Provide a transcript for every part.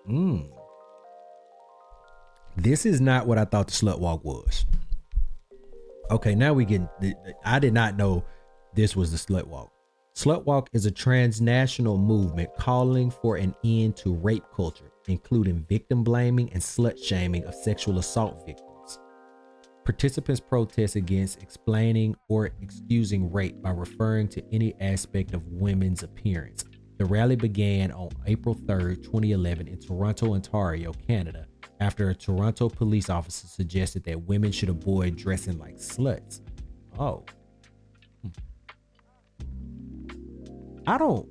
Mm. This is not what I thought the slut walk was. Okay, now we get. I did not know this was the slut walk. Slut walk is a transnational movement calling for an end to rape culture, including victim blaming and slut shaming of sexual assault victims. Participants protest against explaining or excusing rape by referring to any aspect of women's appearance. The rally began on April 3rd, 2011 in Toronto, Ontario, Canada, after a Toronto police officer suggested that women should avoid dressing like sluts. Oh. I don't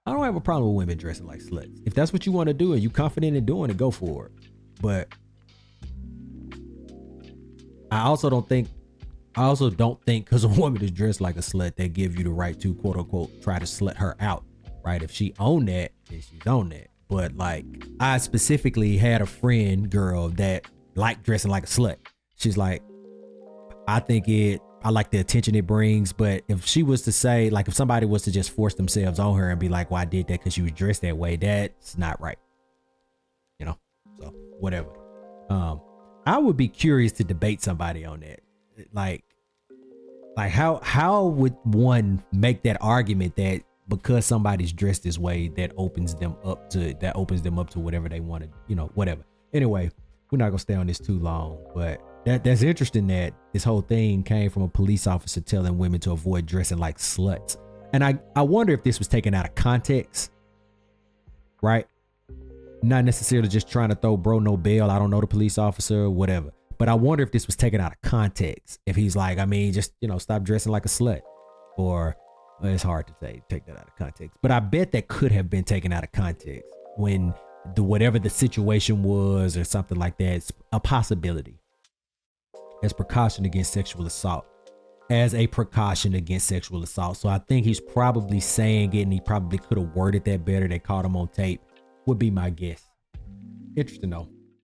have a problem with women dressing like sluts. If that's what you want to do and you confident in doing it, go for it. But I also don't think because a woman is dressed like a slut, they give you the right to quote unquote try to slut her out, right? If she own that, then she's on that. But like, I specifically had a friend girl that liked dressing like a slut. She's like, I like the attention it brings, but if she was to say, like, if somebody was to just force themselves on her and be like, well, I did that because you was dressed that way, that's not right. You know? So whatever. I would be curious to debate somebody on that. Like how would one make that argument that because somebody's dressed this way, that opens them up to whatever they want to, whatever. Anyway, we're not gonna stay on this too long, but that's interesting that this whole thing came from a police officer telling women to avoid dressing like sluts. And I wonder if this was taken out of context, right? Not necessarily just trying to throw bro no bail. I don't know the police officer or whatever. But I wonder if this was taken out of context. If he's like, just, stop dressing like a slut. Or, well, it's hard to say, take that out of context. But I bet that could have been taken out of context when whatever the situation was or something like that. It's a possibility. As precaution against sexual assault. So I think he's probably saying it, and he probably could have worded that better. They caught him on tape, would be my guess. Interesting though.